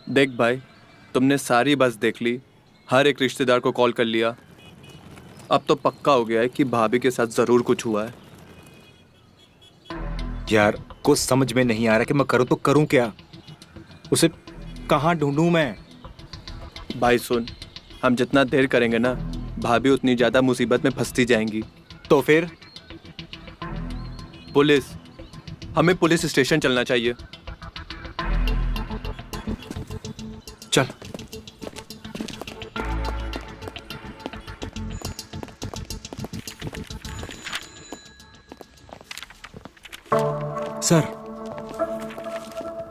देख भाई, तुमने सारी बस देख ली, हर एक रिश्तेदार को कॉल कर लिया। अब तो पक्का हो गया है कि भाभी के साथ जरूर कुछ हुआ है। यार कुछ समझ में नहीं आ रहा कि मैं करूँ तो करूँ क्या। उसे कहाँ ढूंढूं मैं। भाई सुन, हम जितना देर करेंगे ना, भाभी उतनी ज्यादा मुसीबत में फंसती जाएंगी। तो फिर पुलिस, हमें पुलिस स्टेशन चलना चाहिए। चल। सर,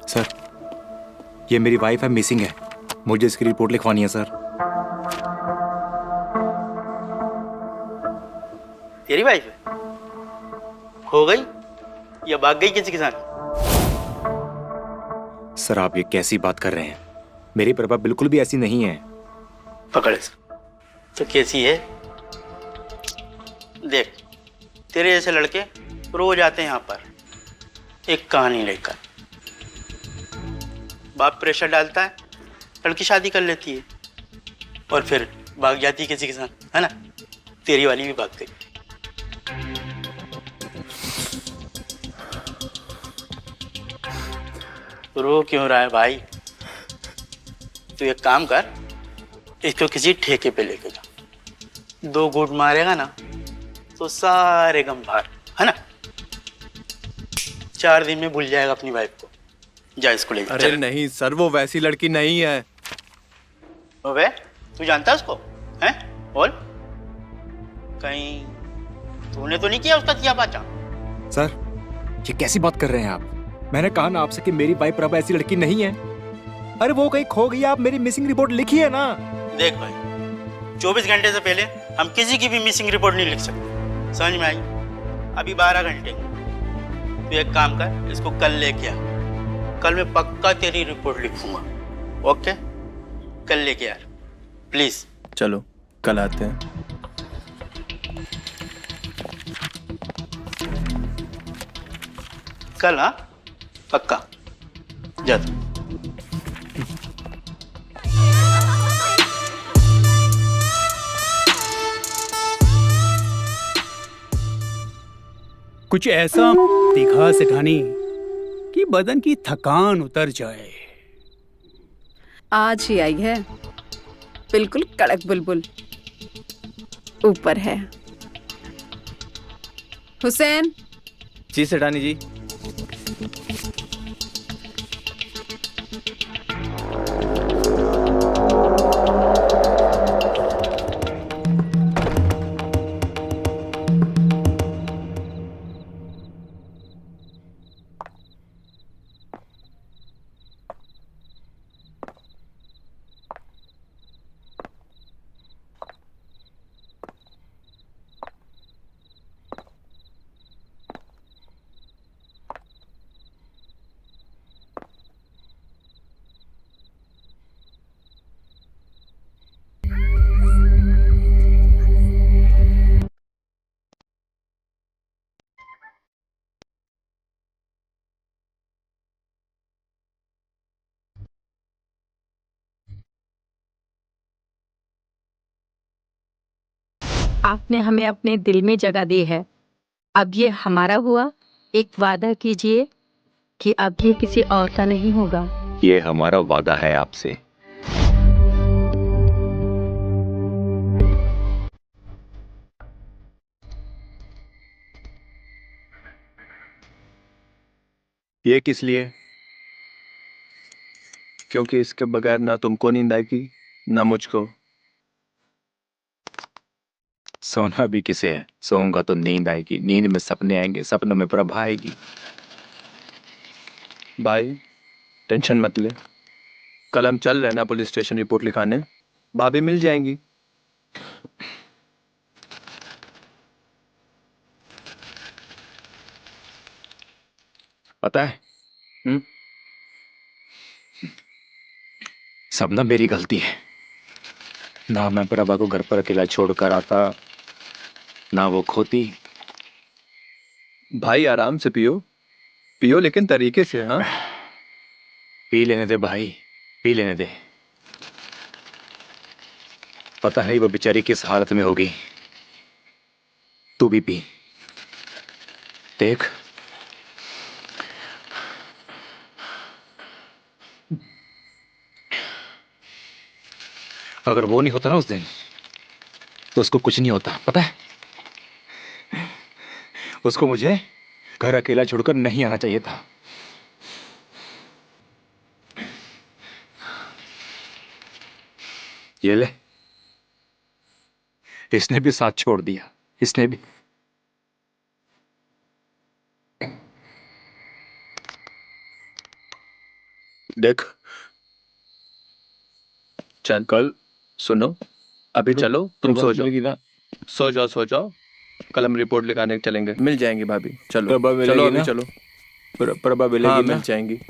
सर, ये मेरी वाइफ है, मिसिंग है। मुझे इसकी रिपोर्ट लिखवानी है सर। तेरी वाइफ है? हो गई या भाग गई किसी के साथ? सर आप ये कैसी बात कर रहे हैं? मेरी प्रभा बिल्कुल भी ऐसी नहीं है। पकड़ इसको। तो कैसी है? देख, तेरे जैसे लड़के रोज आते हैं यहाँ पर एक कहानी लेकर। बाप प्रेशर डालता है, लड़की शादी कर लेती है और फिर भाग जाती है किसी के साथ, है ना? तेरी वाली भी भाग गई। रो क्यों रहा है भाई? तू एक काम कर, इसको किसी ठेके पे लेके जा। 2 घूंट मारेगा ना तो सारे गम बाहर, है ना? 4 दिन में भूल जाएगा अपनी वाइफ को। जा इसको ले जा। अरे नहीं सर, वो वैसी लड़की नहीं है। अबे तू जानता है उसको? हैं? बोल। कहीं तूने तो नहीं किया उसका किया बाचा? सर ये कैसी बात कर रहे हैं आप? मैंने कहा ना आपसे कि मेरी वाइफ प्रभा ऐसी लड़की नहीं है। अरे वो कहीं खो गई, आप मेरी मिसिंग रिपोर्ट लिखिए ना। देख भाई, 24 घंटे से पहले हम किसी की भी मिसिंग रिपोर्ट नहीं लिख सकते, समझ में आई? अभी 12 घंटे। तू एक काम कर, इसको कल लेके आ। कल मैं पक्का तेरी रिपोर्ट लिखूंगा। ओके? कल लेके आ प्लीज। चलो कल आते हैं। कल? हाँ पक्का। जा तू। कुछ ऐसा दिखा सेठानी कि बदन की थकान उतर जाए। आज ही आई है, बिल्कुल कड़क बुलबुल। ऊपर है। हुसैन। जी सेठानी जी। आपने हमें अपने दिल में जगह दी है। अब ये हमारा हुआ। एक वादा कीजिए कि अब ये किसी और का नहीं होगा। ये हमारा वादा है आपसे। ये किस लिए? क्योंकि इसके बगैर ना तुमको नींद आएगी ना मुझको। सोना भी किसे है? सोऊंगा तो नींद आएगी, नींद में सपने आएंगे, सपनों में प्रभा आएगी। भाई टेंशन मत ले, कल हम चल रहे ना पुलिस स्टेशन रिपोर्ट लिखाने, भाभी मिल जाएंगी। पता है सब ना मेरी गलती है। ना मैं प्रभा को घर पर अकेला छोड़कर आता, ना वो खोती। भाई आराम से पियो, पियो लेकिन तरीके से। हाँ पी लेने दे भाई, पी लेने दे। पता नहीं वो बेचारी किस हालत में होगी। तू भी पी। देख, अगर वो नहीं होता ना उस दिन, तो उसको कुछ नहीं होता, पता है? उसको मुझे घर अकेला छोड़कर नहीं आना चाहिए था। ये ले, इसने भी साथ छोड़ दिया, इसने भी। देख, चल कल सुनो, अभी चलो, तुम सो जाओ, मिलेगी ना? सो जाओ, सो जाओ। कल हम रिपोर्ट लिखाने चलेंगे, मिल जाएंगी भाभी। चलो प्रभा मिलेगी चलो, अभी ना? चलो। प्रभा मिलेगी हाँ, ना? मिल जाएंगी।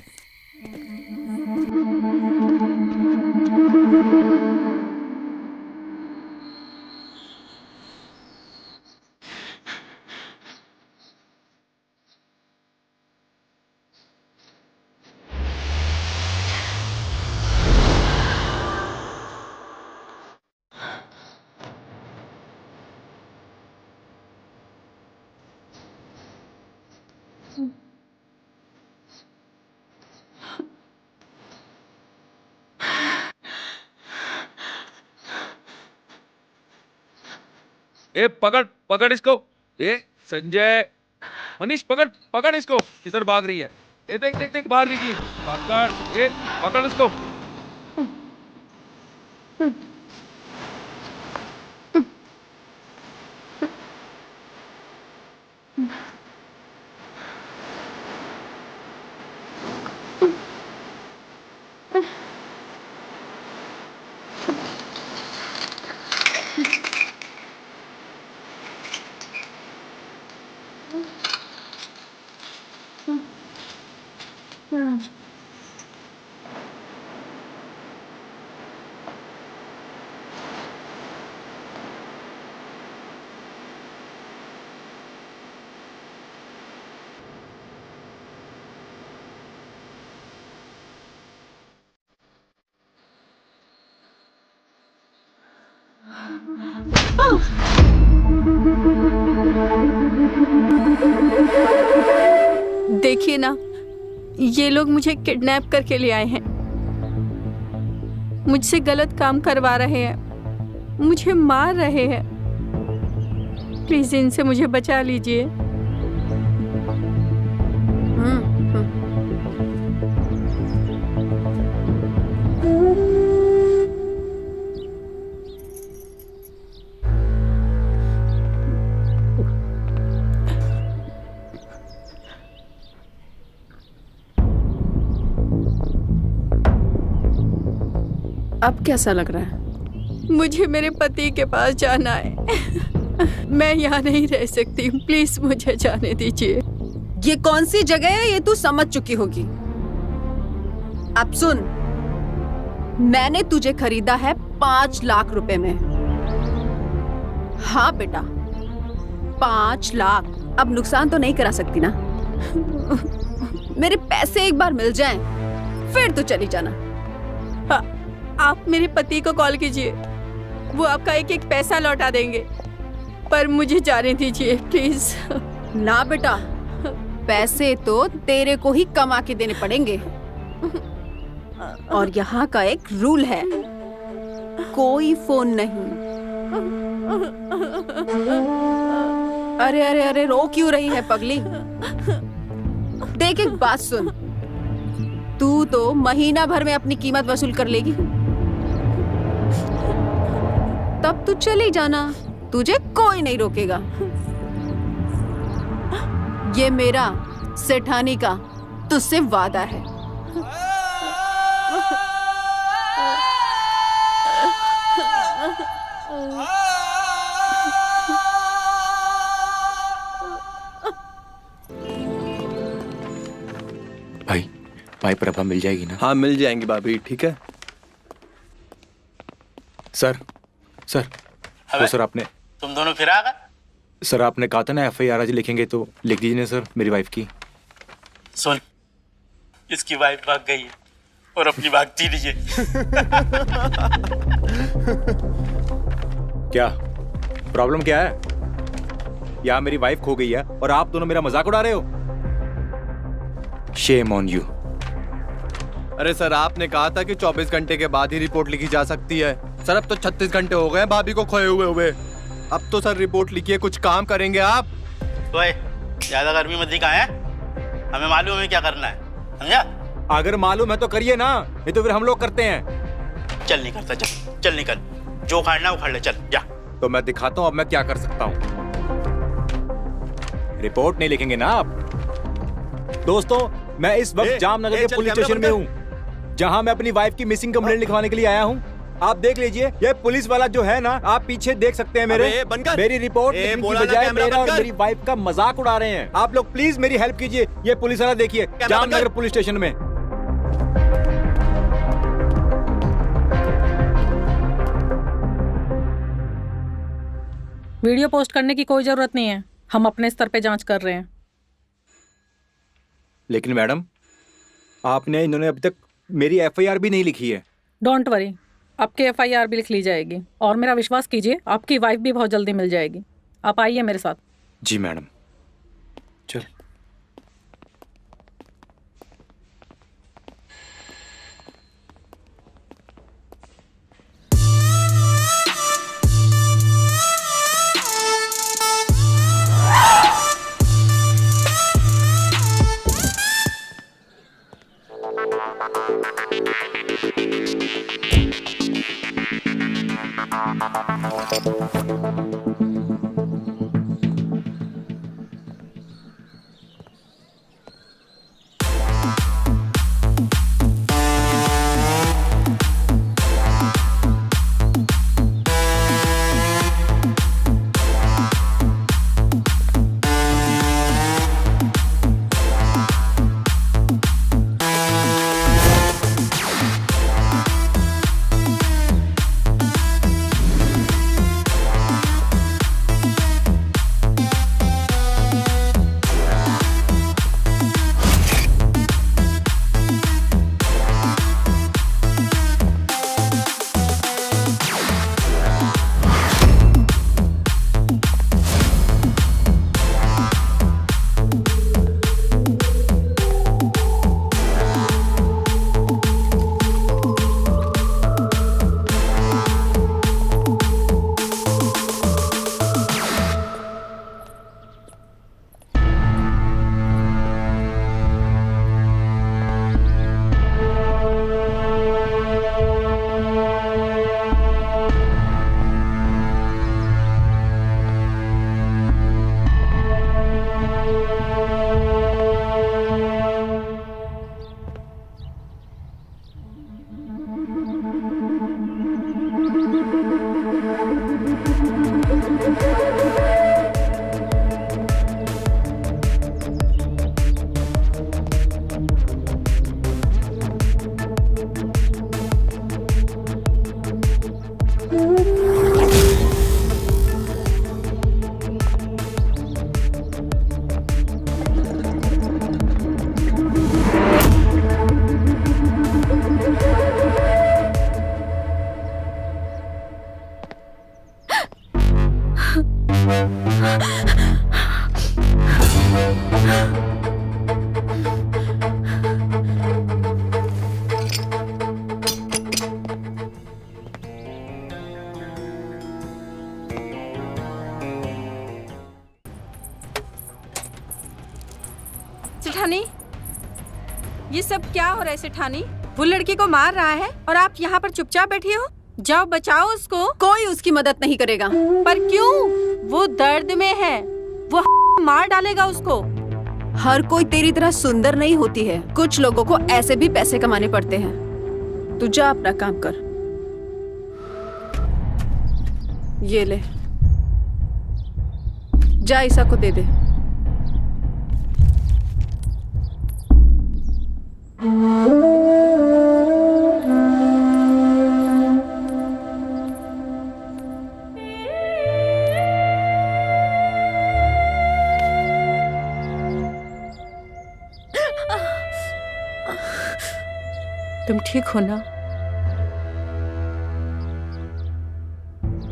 ए पकड़ पकड़ इसको। ए संजय, मनीष पकड़ पकड़ इसको, किधर भाग रही है? ए देख देख देख बाहर निकली। पकड़, ए पकड़ इसको। देखिए ना, ये लोग मुझे किडनैप करके ले आए हैं, मुझसे गलत काम करवा रहे हैं, मुझे मार रहे हैं। प्लीज इनसे मुझे बचा लीजिए। अब कैसा लग रहा है? मुझे मेरे पति के पास जाना है। मैं यहाँ नहीं रह सकती, प्लीज मुझे जाने दीजिए। ये कौन सी जगह है ये तू समझ चुकी होगी। अब सुन, मैंने तुझे खरीदा है 5 लाख रुपए में। हाँ बेटा, 5 लाख। अब नुकसान तो नहीं करा सकती ना। मेरे पैसे एक बार मिल जाएं, फिर तो चली जाना। आप मेरे पति को कॉल कीजिए, वो आपका एक एक पैसा लौटा देंगे, पर मुझे जाने दीजिए प्लीज। ना बेटा, पैसे तो तेरे को ही कमा के देने पड़ेंगे। और यहाँ का एक रूल है, कोई फोन नहीं। अरे अरे अरे, रो क्यों रही है पगली? देख एक बात सुन, तू तो महीना भर में अपनी कीमत वसूल कर लेगी, तब तू चली जाना, तुझे कोई नहीं रोकेगा। ये मेरा सेठानी का तुझसे वादा है। भाई प्रभा मिल जाएगी ना? हाँ, मिल जाएंगी भाभी, ठीक है। सर वो सर आपने तुम दोनों फिर आ गए? सर आपने कहा था ना FIR आज लिखेंगे, तो लिख दीजिए ना सर, मेरी वाइफ की। सुन, इसकी वाइफ भाग गई है और अपनी भागती लीजिए। क्या प्रॉब्लम क्या है? यहाँ मेरी वाइफ खो गई है और आप दोनों मेरा मजाक उड़ा रहे हो? Shame on you. अरे सर, आपने कहा था कि 24 घंटे के बाद ही रिपोर्ट लिखी जा सकती है। सर अब तो 36 घंटे हो गए भाभी को खोए हुए। अब तो सर रिपोर्ट लिखिए, कुछ काम करेंगे आप। तो ज्यादा गर्मी मत दिखा है, हमें मालूम है क्या करना है, समझा? अगर मालूम है तो करिए ना, नहीं तो फिर हम लोग करते हैं। चल नहीं करता, चल निकल, जो उखाड़ना उखाड़ ले, चल जा। तो मैं दिखाता हूँ अब मैं क्या कर सकता हूँ। रिपोर्ट नहीं लिखेंगे ना आप? दोस्तों, मैं इस वक्त जामनगर के पुलिस स्टेशन में हूँ, जहाँ मैं अपनी वाइफ की मिसिंग कंप्लेंट लिखवाने के लिए आया हूँ। आप देख लीजिए, ये पुलिस वाला जो है ना, आप पीछे देख सकते हैं मेरी रिपोर्ट लिखने की बजाय मेरा और मेरी वाइफ का मजाक उड़ा रहे हैं। आप लोग प्लीज मेरी हेल्प कीजिए। ये पुलिस वाला देखिए, जामनगर पुलिस स्टेशन में। वीडियो पोस्ट करने की कोई जरूरत नहीं है, हम अपने स्तर पे जांच कर रहे हैं। लेकिन मैडम, आपने इन्होंने अभी तक मेरी एफआईआर भी नहीं लिखी है। डोंट वरी, आपकी एफआईआर भी लिख ली जाएगी और मेरा विश्वास कीजिए, आपकी वाइफ भी बहुत जल्दी मिल जाएगी। आप आइए मेरे साथ। जी मैडम, चल। सेठानी, ये सब क्या हो रहा है सेठानी? वो लड़की को मार रहा है और आप यहाँ पर चुपचाप बैठी हो। जाओ बचाओ उसको। कोई उसकी मदद नहीं करेगा। पर क्यों? वो दर्द में है, वो मार डालेगा उसको। हर कोई तेरी तरह सुंदर नहीं होती है, कुछ लोगों को ऐसे भी पैसे कमाने पड़ते हैं। तू जा अपना काम कर। ये ले, जा ईसा को दे दे। तुम ठीक हो ना?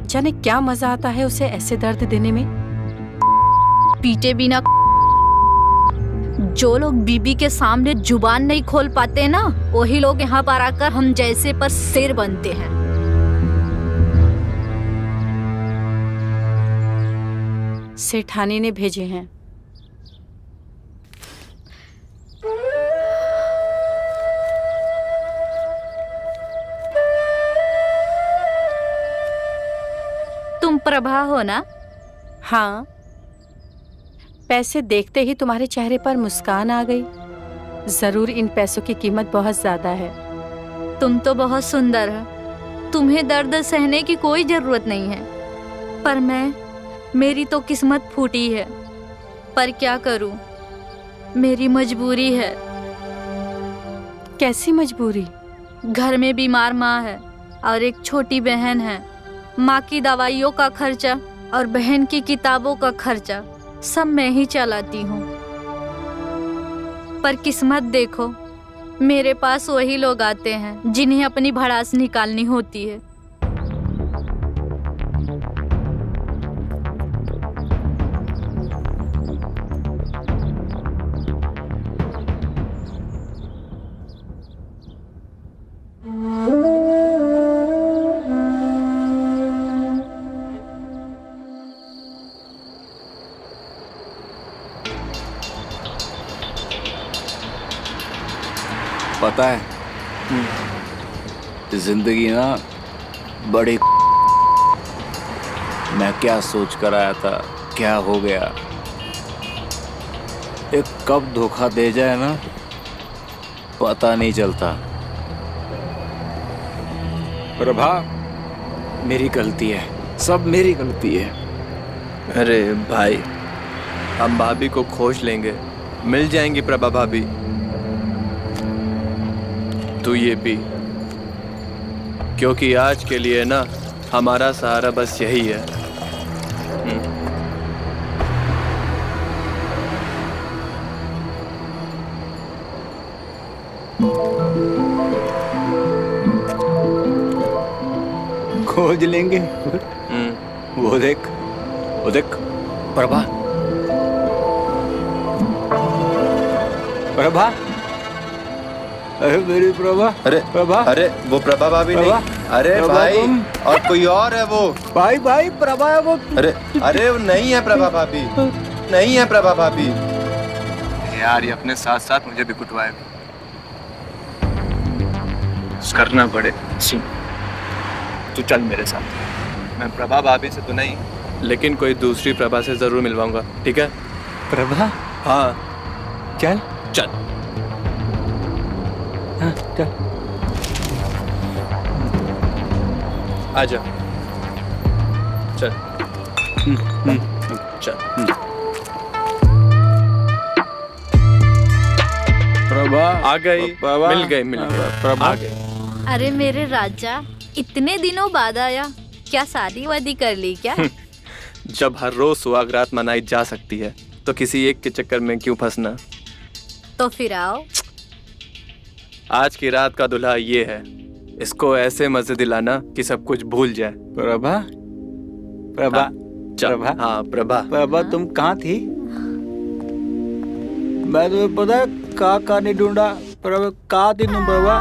जाने क्या मजा आता है उसे ऐसे दर्द देने में। पीटे बिना जो लोग बीबी के सामने जुबान नहीं खोल पाते ना, वही लोग यहाँ पर आकर हम जैसे पर शेर बनते हैं। सेठानी ने भेजे हैं। तुम प्रभा हो ना? हाँ, पैसे देखते ही तुम्हारे चेहरे पर मुस्कान आ गई। जरूर इन पैसों की कीमत बहुत ज्यादा है। तुम तो बहुत सुंदर हो, तुम्हें दर्द सहने की कोई जरूरत नहीं है। पर मेरी तो किस्मत फूटी है। पर क्या करूं, मेरी मजबूरी है। कैसी मजबूरी? घर में बीमार माँ है और एक छोटी बहन है। माँ की दवाइयों का खर्चा और बहन की किताबों का खर्चा सब मैं ही चलाती हूँ। पर किस्मत देखो, मेरे पास वही लोग आते हैं जिन्हें अपनी भड़ास निकालनी होती है। पता है, जिंदगी ना बड़ी। मैं क्या सोच कर आया था, क्या हो गया। एक कब धोखा दे जाए ना, पता नहीं चलता। प्रभा, मेरी गलती है, सब मेरी गलती है। अरे भाई, हम भाभी को खोज लेंगे, मिल जाएंगी प्रभा भाभी। तू ये पी, क्योंकि आज के लिए ना हमारा सहारा बस यही है। खोज लेंगे। वो देख प्रभा, प्रभा, अरे मेरी प्रभा। अरे प्रभा, अरे वो प्रभा भाभी नहीं। अरे भाई, और कोई और है वो। भाई प्रभा है वो। अरे वो नहीं है प्रभा भाभी, नहीं है प्रभा भाभी। यार ये अपने साथ साथ मुझे भी कुटवाए, करना पड़े। तू चल मेरे साथ। मैं प्रभा भाभी से तो नहीं, लेकिन कोई दूसरी प्रभा से जरूर मिलवाऊंगा, ठीक है? प्रभा? हाँ चल चल। हाँ, चल। आजा, चल। चल। प्रभा आ गई, मिल गई प्रभा। आ गई। अरे मेरे राजा, इतने दिनों बाद आया, क्या शादी वादी कर ली क्या? जब हर रोज सुहागरात मनाई जा सकती है तो किसी एक के चक्कर में क्यों फंसना। तो फिर आओ। आज की रात का दुल्हा ये है, इसको ऐसे मजे दिलाना कि सब कुछ भूल जाए। प्रभा, प्रभा, प्रभा। हाँ प्रभा। प्रभा, तुम कहाँ थी? मैं तुम्हें पता है कहाँ नहीं ढूंढा। प्रभा, कहाँ थी तुम प्रभा?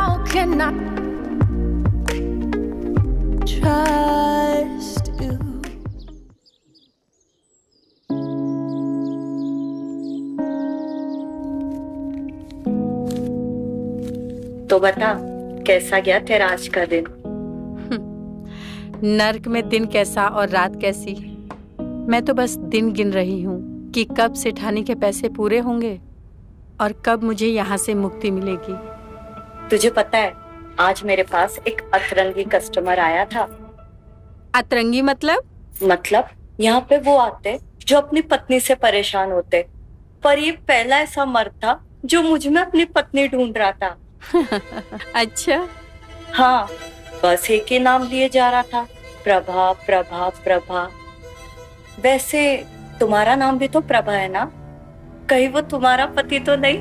तो बता, कैसा गया तेरा आज का दिन? नर्क में दिन कैसा और रात कैसी। मैं तो बस दिन गिन रही हूँ कि कब सेठानी के पैसे पूरे होंगे और कब मुझे यहाँ से मुक्ति मिलेगी। तुझे पता है, आज मेरे पास एक अतरंगी कस्टमर आया था। अतरंगी मतलब? मतलब यहाँ पे वो आते जो अपनी पत्नी से परेशान होते, पर ये पहला ऐसा मर्द था जो मुझ में अपनी पत्नी ढूंढ रहा था। अच्छा। हाँ, बस एक ही नाम लिए जा रहा था, प्रभा प्रभा प्रभा। वैसे तुम्हारा नाम भी तो प्रभा है ना? कहीं वो तुम्हारा पति तो नहीं?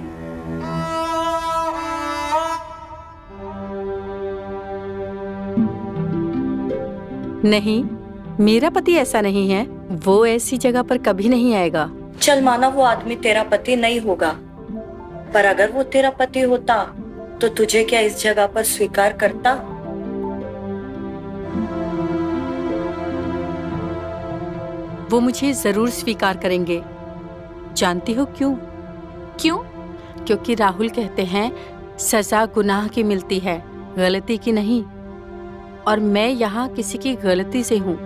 नहीं, मेरा पति ऐसा नहीं है। वो ऐसी जगह पर कभी नहीं आएगा। चल माना वो आदमी तेरा पति नहीं होगा, पर अगर वो तेरा पति होता तो तुझे क्या इस जगह पर स्वीकार करता? वो मुझे जरूर स्वीकार करेंगे। जानती हो क्यों? क्यों? क्योंकि राहुल कहते हैं सजा गुनाह की मिलती है, गलती की नहीं। और मैं यहाँ किसी की गलती से हूँ।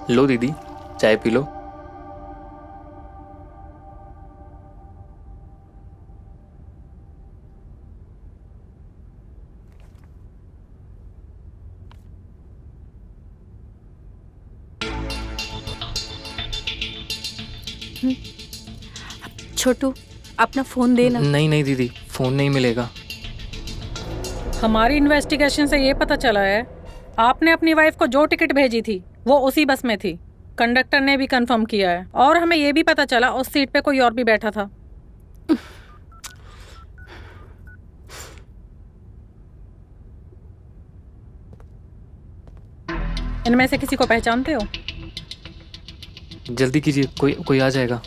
लो दीदी, चाय पी लो। छोटू, अपना फोन देना। नहीं नहीं दीदी, फोन नहीं मिलेगा। हमारी इन्वेस्टिगेशन से ये पता चला है आपने अपनी वाइफ को जो टिकट भेजी थी वो उसी बस में थी। कंडक्टर ने भी कंफर्म किया है। और हमें ये भी पता चला उस सीट पे कोई और भी बैठा था। इनमें से किसी को पहचानते हो? जल्दी कीजिए, कोई आ जाएगा।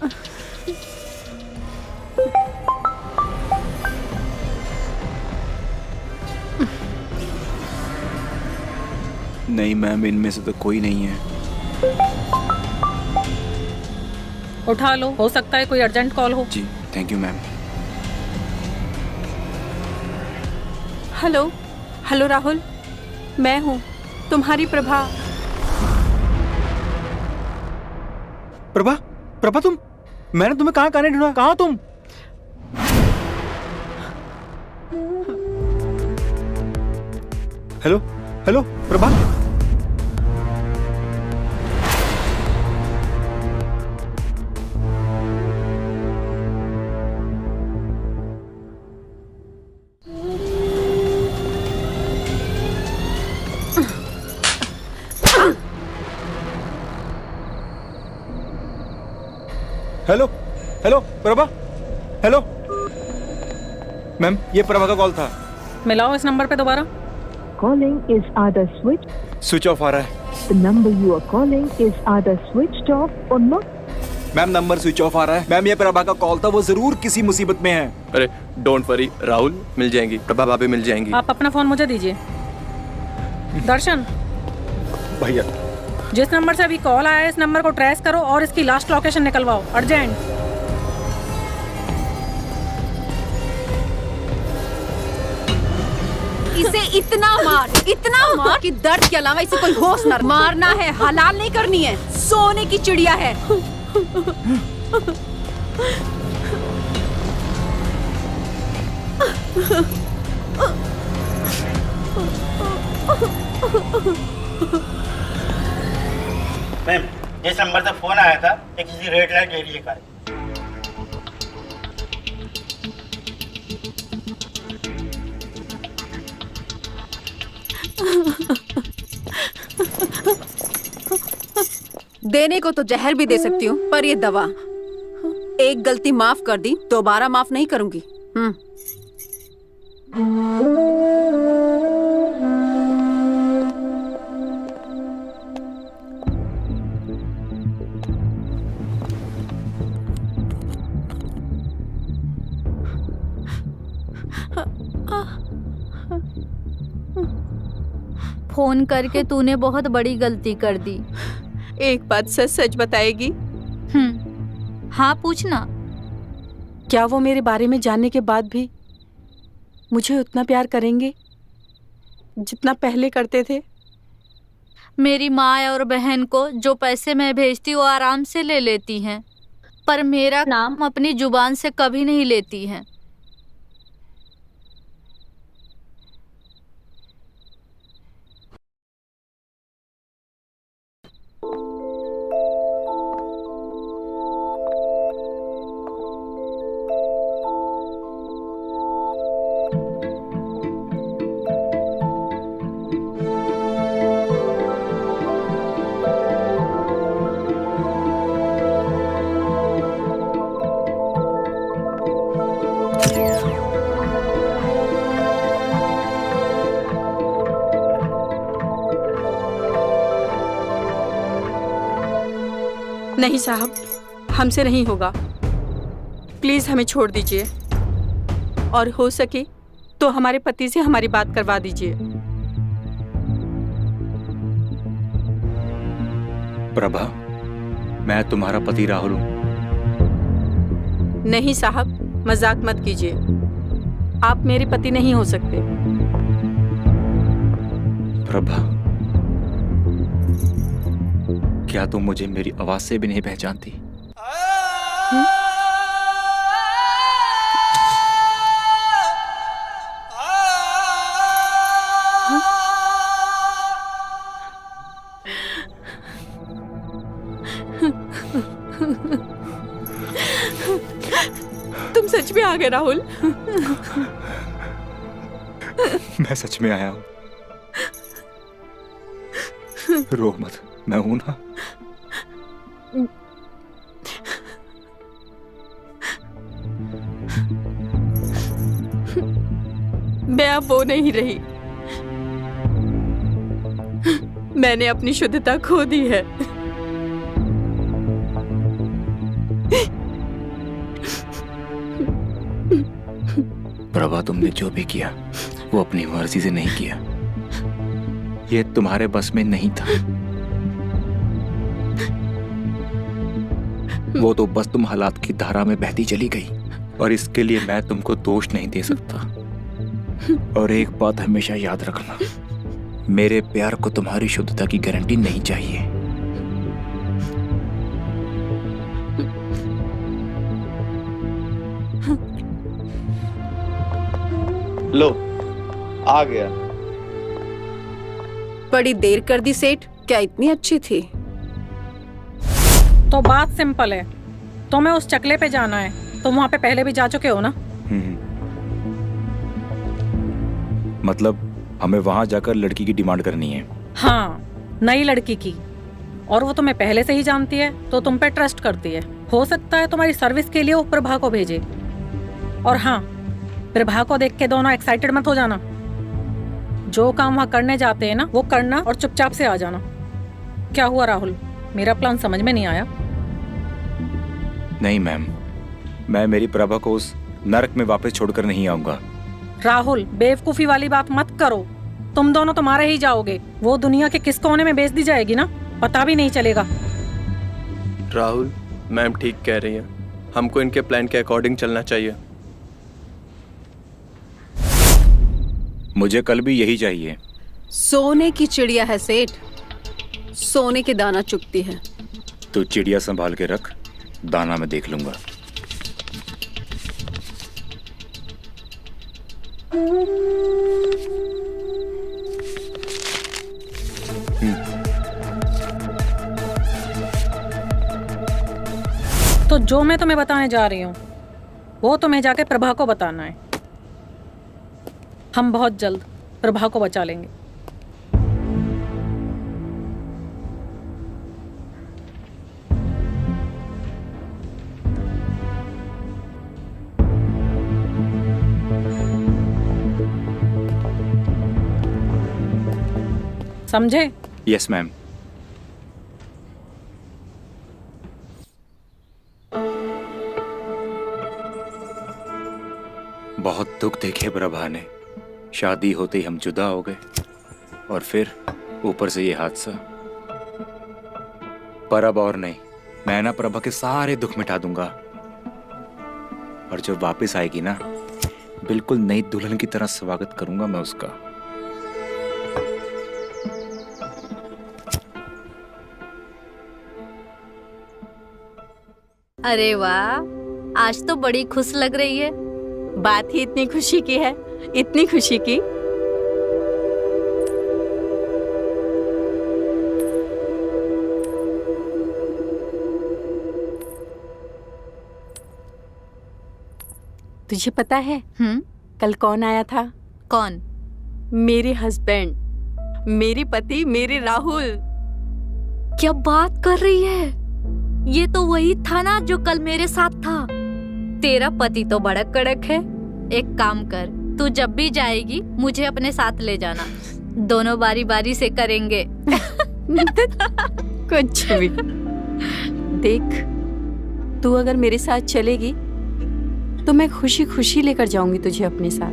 नहीं मैम, इनमें से तो कोई नहीं है। उठा लो, हो सकता है कोई अर्जेंट कॉल हो। जी thank you ma'am. Hello hello Rahul, मैं हूँ तुम्हारी प्रभा। प्रभा, प्रभा तुम? मैंने तुम्हें कहाँ कहाँ ढूंढा, कहाँ तुम? Hello hello Prabha. Hello hello Prabha, hello ma'am, ये प्रभा का कॉल था। मिलाओ इस नंबर पे दोबारा। Calling is either switched. Switch off आ रहा है। The number you are calling is either switched off or not. Ma'am number switch off आ रहा है। मैम ये प्रभा का कॉल था, वो जरूर किसी मुसीबत में है। अरे डोंट वरी राहुल, मिल जाएंगी, प्रभा भाभी मिल जाएंगी। आप अपना फोन मुझे दीजिए। दर्शन भैया, जिस नंबर से अभी कॉल आया है इस नंबर को ट्रेस करो और इसकी लास्ट लोकेशन निकलवाओ, अर्जेंट। इसे इतना मार कि दर्द के अलावा इसे कोई होश न। मारना है, हलाल नहीं करनी है। सोने की चिड़िया है। मैम, जिस नंबर से फोन आया था ये किसी रेड लाइट एरिया का है। देने को तो जहर भी दे सकती हूँ, पर ये दवा। एक गलती माफ कर दी, दोबारा माफ नहीं करूंगी। फोन करके तूने बहुत बड़ी गलती कर दी। एक बात सच सच बताएगी? हाँ पूछना। क्या वो मेरे बारे में जानने के बाद भी मुझे उतना प्यार करेंगे जितना पहले करते थे? मेरी माँ और बहन को जो पैसे मैं भेजती वो आराम से ले लेती हैं, पर मेरा नाम अपनी जुबान से कभी नहीं लेती हैं। नहीं साहब, हमसे नहीं होगा। प्लीज हमें छोड़ दीजिए और हो सके तो हमारे पति से हमारी बात करवा दीजिए। प्रभा, मैं तुम्हारा पति राहुल हूं। नहीं साहब, मजाक मत कीजिए। आप मेरे पति नहीं हो सकते। प्रभा, क्या तुम मुझे मेरी आवाज से भी नहीं पहचानती? तुम सच में आ गए राहुल? मैं सच में आया हूं। रो मत, मैं हूं ना। मैं अब वो नहीं रही। मैंने अपनी शुद्धता खो दी है। प्रभा, तुमने जो भी किया वो अपनी मर्जी से नहीं किया। ये तुम्हारे बस में नहीं था। वो तो बस तुम हालात की धारा में बहती चली गई, और इसके लिए मैं तुमको दोष नहीं दे सकता। और एक बात हमेशा याद रखना, मेरे प्यार को तुम्हारी शुद्धता की गारंटी नहीं चाहिए। लो, आ गया। बड़ी देर कर दी सेठ, क्या इतनी अच्छी थी? तो बात सिंपल है, तुम्हें उस चकले पे जाना है। तुम वहाँ पे पहले भी जा चुके हो ना? मतलब हमें वहां जाकर लड़की की डिमांड करनी है? हाँ, नई लड़की की। और वो तुम्हें पहले से ही जानती है तो तुम पे ट्रस्ट करती है। हो सकता है तुम्हारी सर्विस के लिए वो प्रभा को भेजे। और हाँ, प्रभा को देख के दोनों एक्साइटेड मत हो जाना। जो काम वहाँ करने जाते हैं ना, वो करना और चुपचाप से आ जाना। क्या हुआ राहुल, मेरा प्लान समझ में नहीं आया? नहीं मैम, मैं मेरी प्रभा को उस नरक में वापस छोड़कर नहीं आऊंगा। राहुल, बेवकूफी वाली बात मत करो। तुम दोनों तुम्हारे ही जाओगे। वो दुनिया के किस कोने में बेच दी जाएगी ना, पता भी नहीं चलेगा। राहुल, मैम ठीक कह रही हैं। हमको इनके प्लान के अकॉर्डिंग चलना चाहिए। मुझे कल भी यही चाहिए। सोने की चिड़िया है सेठ, सोने के दाना चुगती है। तो चिड़िया संभाल के रख, दाना मैं देख लूंगा। तो जो मैं तुम्हें बताने जा रही हूँ वो तुम्हें जाके प्रभा को बताना है। हम बहुत जल्द प्रभा को बचा लेंगे। समझे? Yes ma'am. बहुत दुख देखे प्रभा ने। शादी होते ही हम जुदा हो गए, और फिर ऊपर से ये हादसा। पर अब और नहीं, मैं ना प्रभा के सारे दुख मिटा दूंगा। और जब वापस आएगी ना, बिल्कुल नई दुल्हन की तरह स्वागत करूंगा मैं उसका। अरे वाह, आज तो बड़ी खुश लग रही है। बात ही इतनी खुशी की है, इतनी खुशी की। तुझे पता है कल कौन आया था? कौन? मेरे हस्बैंड, मेरे पति, मेरे राहुल। क्या बात कर रही है? ये तो वही था ना जो कल मेरे साथ था। तेरा पति तो बड़ा कड़क है। एक काम कर, तू जब भी जाएगी मुझे अपने साथ ले जाना। दोनों बारी बारी से करेंगे। कुछ भी। देख, तू अगर मेरे साथ चलेगी तो मैं खुशी खुशी लेकर जाऊंगी तुझे अपने साथ।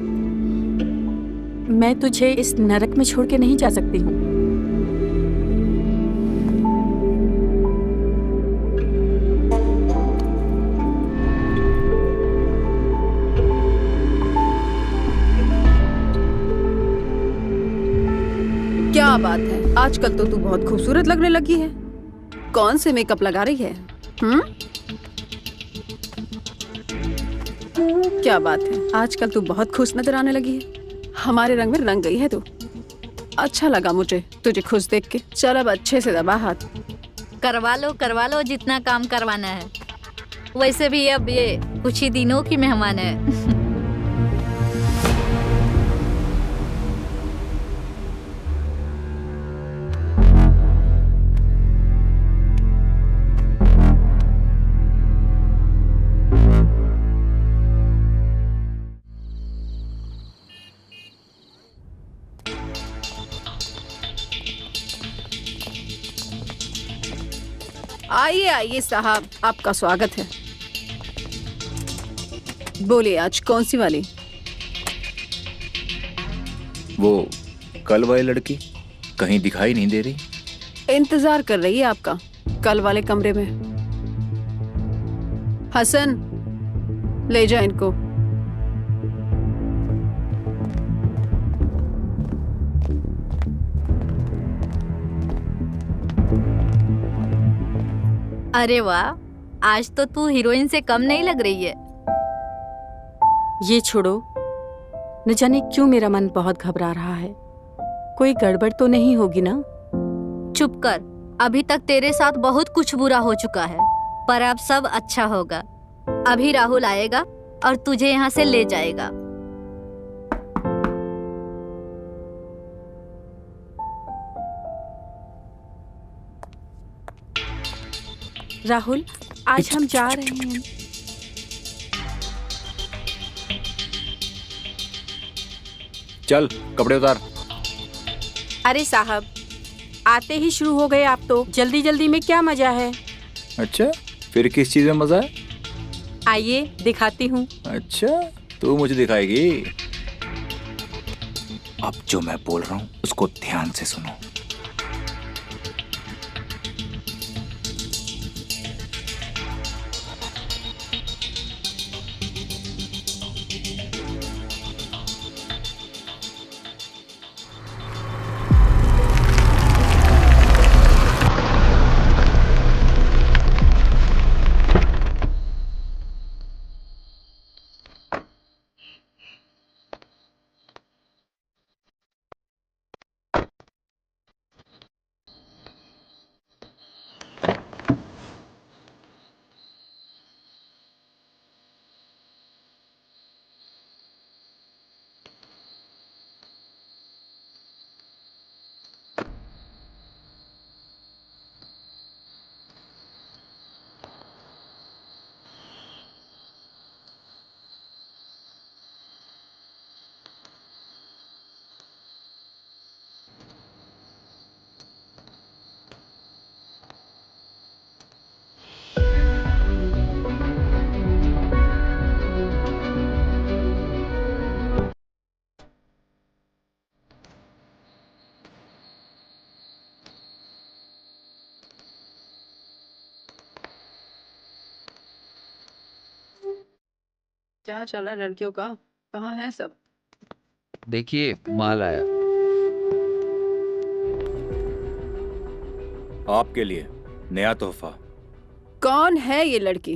मैं तुझे इस नरक में छोड़ के नहीं जा सकती हूँ। क्या बात है, आजकल तो तू बहुत खूबसूरत लगने लगी है। कौन से मेकअप लगा रही है? क्या बात है, आजकल तू बहुत खुश नजर आने लगी है। हमारे रंग में रंग गई है तू। अच्छा लगा मुझे तुझे खुश देख के। चल अब अच्छे से दबा हाथ। करवा लो जितना काम करवाना है। वैसे भी अब ये कुछ ही दिनों की मेहमान है। आइए आइए साहब, आपका स्वागत है। बोलिए आज कौन सी वाली? वो कल वाली लड़की कहीं दिखाई नहीं दे रही। इंतजार कर रही है आपका कल वाले कमरे में। हसन, ले जा इनको। अरे वाह, आज तो तू हीरोइन से कम नहीं लग रही है। ये छोड़ो, न जाने क्यों मेरा मन बहुत घबरा रहा है। कोई गड़बड़ तो नहीं होगी ना? चुप कर, अभी तक तेरे साथ बहुत कुछ बुरा हो चुका है, पर अब सब अच्छा होगा। अभी राहुल आएगा और तुझे यहाँ से ले जाएगा। राहुल, आज हम जा रहे हैं। चल कपड़े उतार। अरे साहब, आते ही शुरू हो गए आप तो। जल्दी जल्दी में क्या मजा है? अच्छा, फिर किस चीज में मजा है? आइए दिखाती हूँ। अच्छा, तू मुझे दिखाएगी? अब जो मैं बोल रहा हूँ उसको ध्यान से सुनो। क्या चल रहा है लड़कियों का? कहाँ है सब? देखिए माल आया। आपके लिए नया तोहफा। कौन है ये लड़की?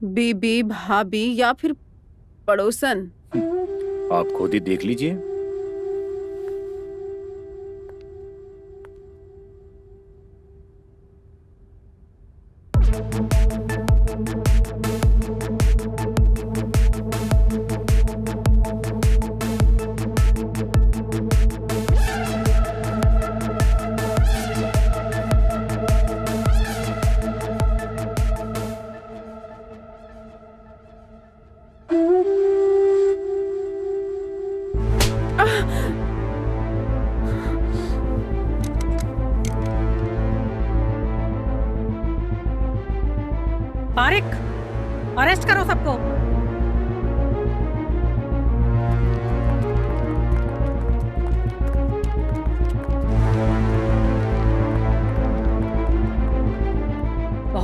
बीबी, भाभी या फिर पड़ोसन? आप खुद ही देख लीजिए।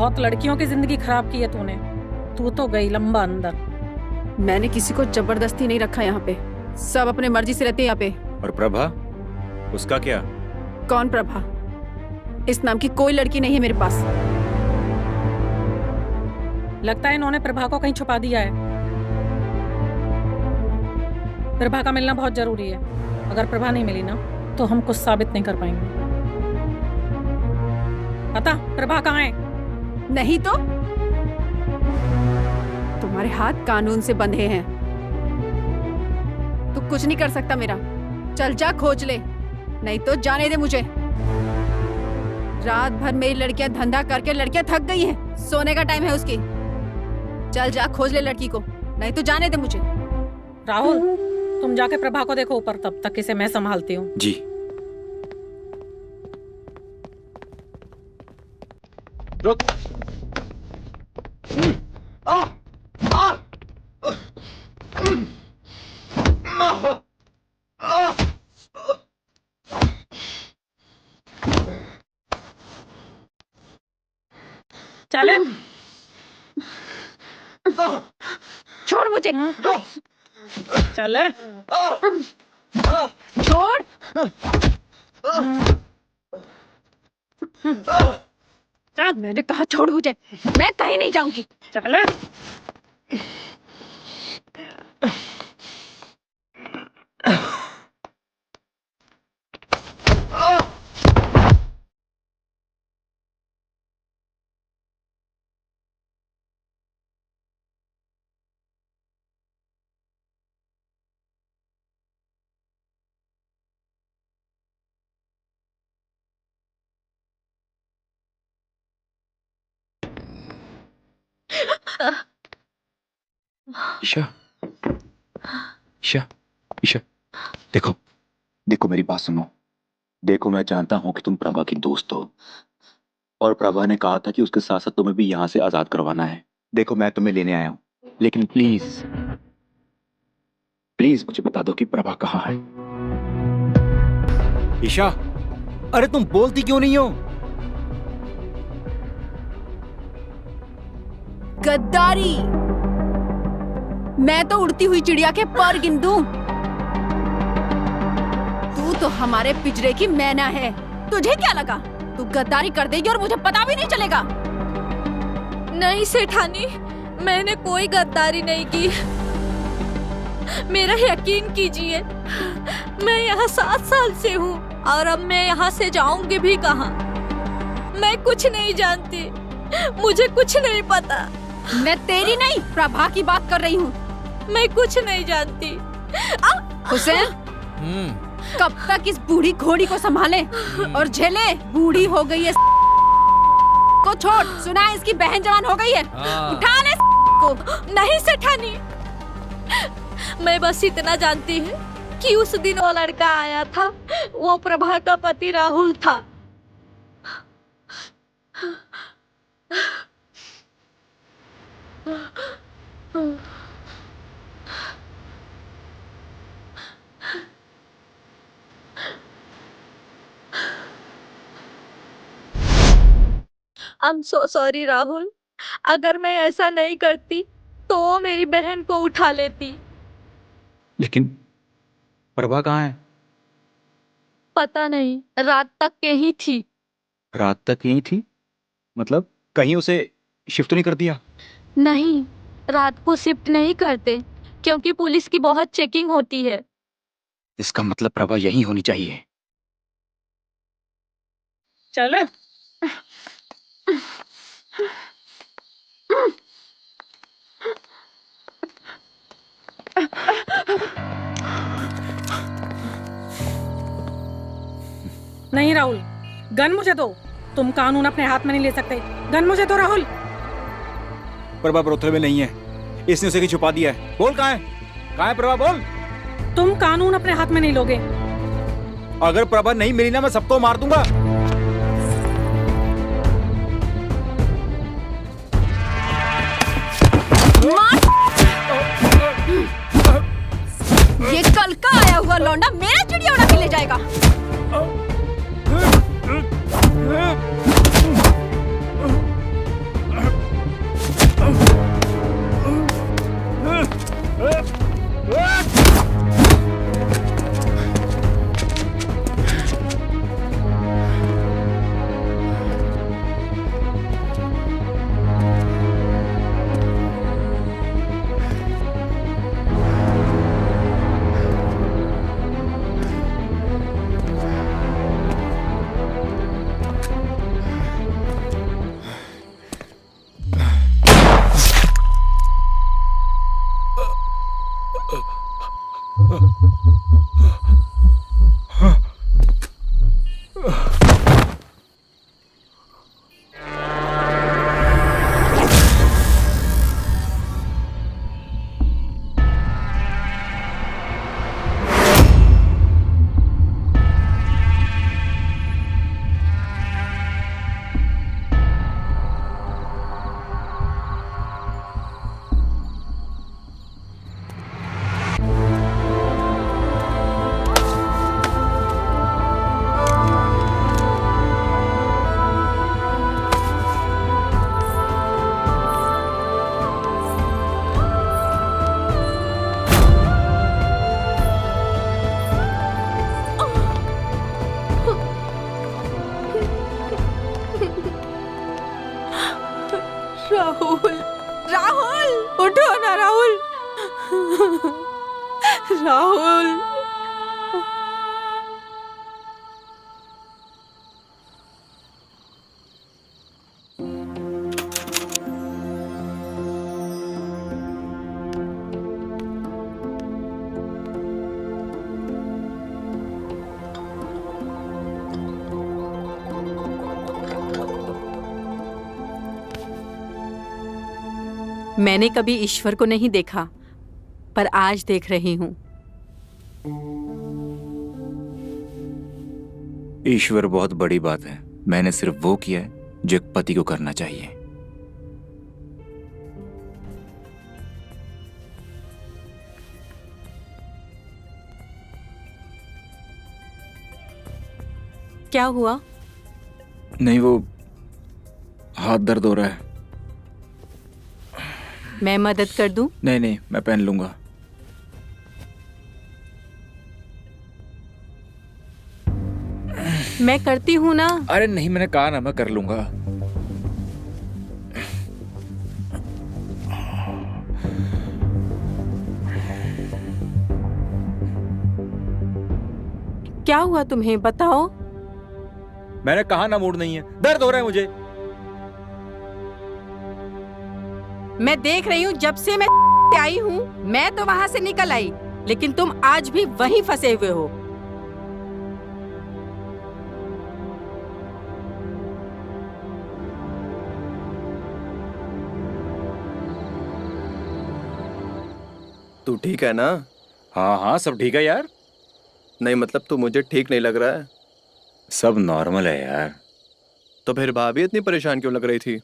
बहुत लड़कियों की जिंदगी खराब की है तूने। तू तो गई लंबा अंदर। मैंने किसी को जबरदस्ती नहीं रखा यहाँ पे, सब अपने मर्जी से रहते हैं यहाँ पे। और प्रभा, उसका क्या? कौन प्रभा? इस नाम की कोई लड़की नहीं है मेरे पास। लगता है इन्होंने प्रभा को कहीं छुपा दिया है। प्रभा का मिलना बहुत जरूरी है। अगर प्रभा नहीं मिली ना तो हम कुछ साबित नहीं कर पाएंगे। पता प्रभा कहाँ है? नहीं तो तुम्हारे हाथ कानून से बंधे हैं, तू कुछ नहीं कर सकता मेरा। चल जा खोज ले, नहीं तो जाने दे मुझे। रात भर मेरी लड़कियां धंधा करके लड़कियां थक गई हैं, सोने का टाइम है उसकी। चल जा खोज ले लड़की को, नहीं तो जाने दे मुझे। राहुल, तुम जाके प्रभा को देखो ऊपर, तब तक इसे मैं संभालती हूँ। जी। रुक। चले। छोड़ मुझे। चले। छोड़। चल, मैंने कहा छोड़ मुझे, मैं कहीं नहीं जाऊंगी। चले। ईशा, ईशा, ईशा, देखो, देखो मेरी बात सुनो। देखो, मैं जानता हूं कि तुम प्रभा की दोस्त हो, और प्रभा ने कहा था कि उसके साथ साथ तुम्हें भी यहाँ से आजाद करवाना है। देखो, मैं तुम्हें लेने आया हूँ, लेकिन प्लीज प्लीज मुझे बता दो कि प्रभा कहाँ है। ईशा, अरे तुम बोलती क्यों नहीं हो? गद्दारी! मैं तो उड़ती हुई चिड़िया के पर गिन दूं। तू तो हमारे पिंजरे की मैना है, तुझे क्या लगा तू गद्दारी कर देगी और मुझे पता भी नहीं चलेगा? नहीं सेठानी, मैंने कोई गद्दारी नहीं की। मेरा यकीन कीजिए, मैं यहाँ 7 साल से हूँ और अब मैं यहाँ से जाऊंगी भी कहाँ। मैं कुछ नहीं जानती, मुझे कुछ नहीं पता। मैं तेरी नहीं, प्रभा की बात कर रही हूँ। मैं कुछ नहीं जानती। हुसैन, कब तक इस बूढ़ी घोड़ी को संभाले और झेले? बूढ़ी हो गई है को छोड़, सुना है इसकी बहन जवान हो गई है। उठा ले को। नहीं सेठानी, मैं बस इतना जानती हूँ कि उस दिन वो लड़का आया था, वो प्रभा का पति राहुल था। I'm so sorry राहुल, अगर मैं ऐसा नहीं करती तो वो मेरी बहन को उठा लेती। लेकिन प्रभा कहाँ है? पता नहीं, रात तक यही थी। रात तक यही थी? मतलब कहीं उसे शिफ्ट नहीं कर दिया? नहीं, रात को शिफ्ट नहीं करते क्योंकि पुलिस की बहुत चेकिंग होती है। इसका मतलब प्रभा यहीं होनी चाहिए। चलो। नहीं राहुल, गन मुझे दो। तुम कानून अपने हाथ में नहीं ले सकते। गन मुझे दो राहुल। प्रभा ब्रोथल में नहीं है, इसने उसे छुपा दिया है। बोल कहाँ है? कहाँ है प्रभा? बोल। तुम कानून अपने हाथ में नहीं लोगे। अगर प्रभा नहीं मिली ना, मैं सबको मार दूंगा। ये कल का आया हुआ लौंडा मेरा चिड़िया उड़ा के ले जाएगा। राहुल, राहुल, उठो ना राहुल। राहुल, मैंने कभी ईश्वर को नहीं देखा, पर आज देख रही हूँ। ईश्वर बहुत बड़ी बात है। मैंने सिर्फ वो किया है जो एक पति को करना चाहिए। क्या हुआ? नहीं, वो हाथ दर्द हो रहा है। मैं मदद कर दूं? नहीं नहीं, मैं पहन लूंगा। मैं करती हूँ ना। अरे नहीं, मैंने कहा ना, मैं कर लूंगा। क्या हुआ तुम्हें, बताओ। मैंने कहा ना मूड नहीं है, दर्द हो रहा है मुझे। मैं देख रही हूँ जब से मैं आई हूँ, मैं तो वहां से निकल आई, लेकिन तुम आज भी वहीं फंसे हुए हो। तू ठीक है ना? हाँ हाँ, सब ठीक है यार। नहीं मतलब तू मुझे ठीक नहीं लग रहा है। सब नॉर्मल है यार। तो फिर भाभी इतनी परेशान क्यों लग रही थी?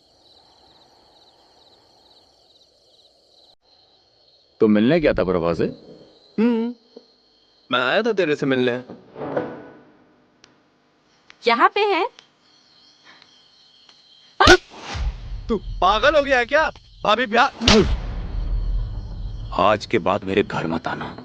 तो मिलने क्या था प्रभा से? मैं आया था तेरे से मिलने। यहाँ पे है? तू पागल हो गया है क्या? भाभी ब्याह। आज के बाद मेरे घर मत आना।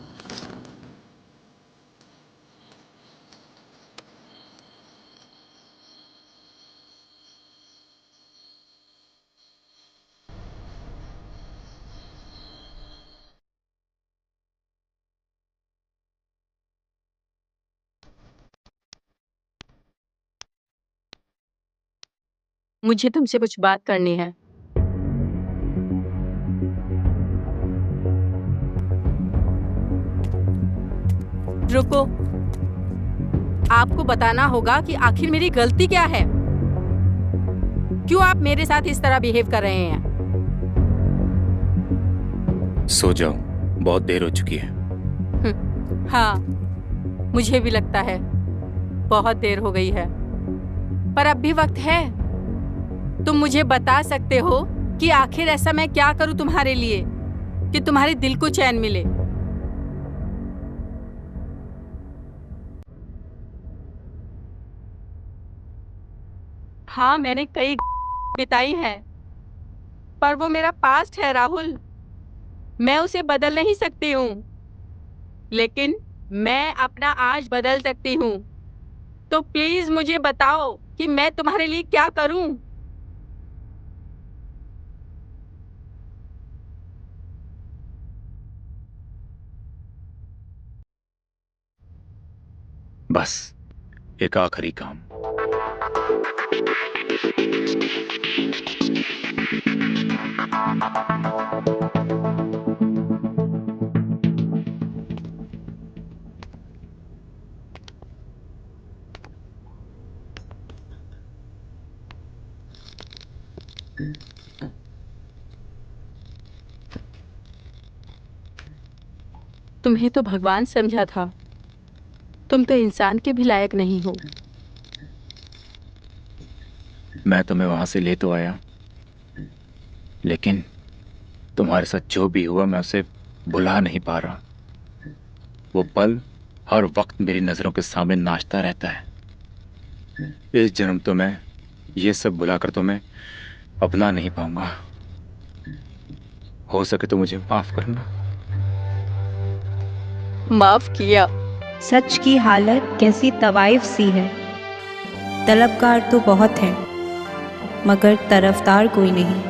मुझे तुमसे कुछ बात करनी है। रुको, आपको बताना होगा कि आखिर मेरी गलती क्या है। क्यों आप मेरे साथ इस तरह बिहेव कर रहे हैं? सो जाओ, बहुत देर हो चुकी है। हाँ, मुझे भी लगता है बहुत देर हो गई है, पर अब भी वक्त है। तुम मुझे बता सकते हो कि आखिर ऐसा मैं क्या करूं तुम्हारे लिए कि तुम्हारे दिल को चैन मिले? हाँ, मैंने कई बिताई हैं, पर वो मेरा पास्ट है राहुल। मैं उसे बदल नहीं सकती हूँ, लेकिन मैं अपना आज बदल सकती हूँ। तो प्लीज मुझे बताओ कि मैं तुम्हारे लिए क्या करूं? बस एक आखिरी काम। तुम्हें तो भगवान समझा था, तुम तो इंसान के भी लायक नहीं हो। मैं तुम्हें वहां से ले तो आया, लेकिन तुम्हारे साथ जो भी हुआ मैं उसे भुला नहीं पा रहा। वो पल हर वक्त मेरी नजरों के सामने नाचता रहता है। इस जन्म तो मैं ये सब भुलाकर तुम्हें अपना नहीं पाऊंगा। हो सके तो मुझे माफ करना। माफ किया। सच की हालत कैसी तवाइफ सी है। तलबगार तो बहुत हैं, मगर तरफदार कोई नहीं।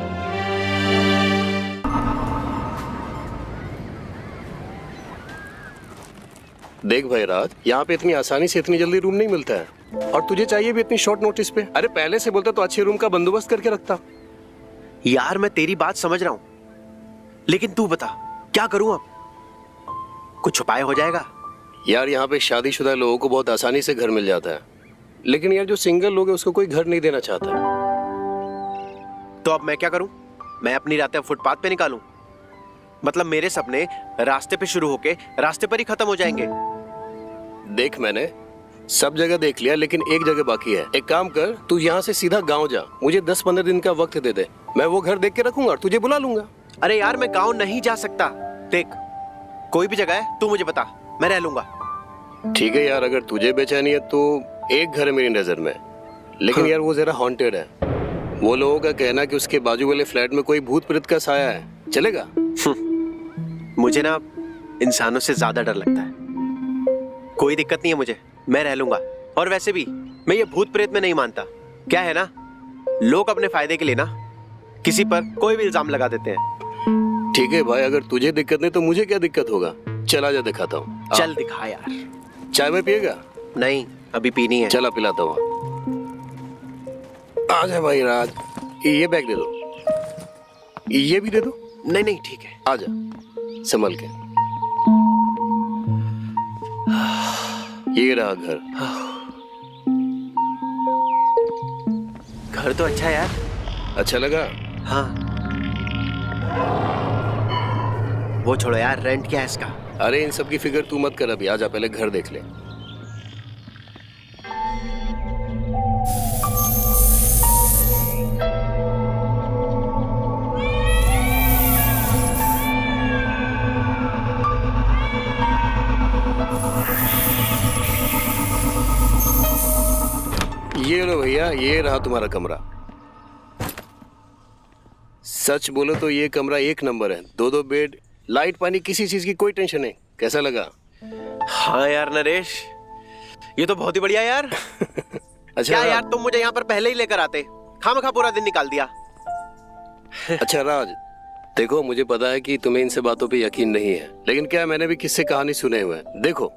देख भाई राज, यहाँ पे इतनी आसानी से इतनी जल्दी रूम नहीं मिलता है, और तुझे चाहिए भी इतनी शॉर्ट नोटिस पे। अरे पहले से बोलता तो अच्छे रूम का बंदोबस्त करके रखता। यार मैं तेरी बात समझ रहा हूँ, लेकिन तू बता क्या करूँ अब? कुछ उपाय हो जाएगा? यार यहाँ पे शादीशुदा लोगों को बहुत आसानी से घर मिल जाता है, लेकिन यार जो सिंगल लोग हैं उसको कोई घर नहीं देना चाहता। तो अब मैं क्या करूँ? मैं अपनी रातें फुटपाथ पे निकालूं? मतलब मेरे सपने रास्ते पे शुरू होके रास्ते पर ही खत्म हो जाएंगे। देख मैंने सब जगह देख लिया, लेकिन एक जगह बाकी है। एक काम कर, तू यहाँ से सीधा गांव जा, मुझे 10-15 दिन का वक्त दे दे। मैं वो घर देख के रखूंगा और तुझे बुला लूंगा। अरे यार मैं गांव नहीं जा सकता। देख कोई भी जगह है तू मुझे बता, मैं रह लूंगा। ठीक है यार, अगर तुझे बेचैनी है तो एक घर है मेरी नजर में, लेकिन यार वो जरा हॉन्टेड है। वो लोगों का कहना कि उसके बाजू वाले फ्लैट में कोई भूत प्रेत का साया है। चलेगा? मुझे ना इंसानों से ज्यादा डर लगता है। कोई दिक्कत नहीं है मुझे, मैं रह लूंगा। और वैसे भी मैं ये भूत प्रेत में नहीं मानता। क्या है ना, लोग अपने फायदे के लिए ना किसी पर कोई भी इल्जाम लगा देते हैं। ठीक है भाई, अगर तुझे दिक्कत नहीं तो मुझे क्या दिक्कत होगा। चला जा, दिखाता हूँ। चल दिखा यार। चाय में पिएगा? नहीं अभी पीनी है। चला पिलाता हूँ। आ जा भाई राज, ये बैग दे दो, ये भी दे दो। नहीं नहीं ठीक है, आ जा संभल के। ये रहा घर। घर तो अच्छा है यार। अच्छा लगा? हाँ। वो छोड़ो यार, रेंट क्या है इसका? अरे इन सब की फिक्र तू मत कर, अभी आ जा, पहले घर देख ले। ये लो भैया, ये रहा तुम्हारा कमरा। सच बोलो तो ये कमरा एक नंबर है। 2-2 बेड, लाइट पानी, किसी चीज की कोई टेंशन नहीं। कैसा लगा? हाँ यार नरेश, ये तो बहुत ही बढ़िया यार। अच्छा क्या यार, तुम मुझे यहाँ पर पहले ही लेकर आते, खामखा पूरा दिन निकाल दिया। अच्छा राज, देखो मुझे पता है कि तुम्हें इन सब बातों पे यकीन नहीं है, लेकिन क्या मैंने भी किससे कहानी सुने हुए हैं। देखो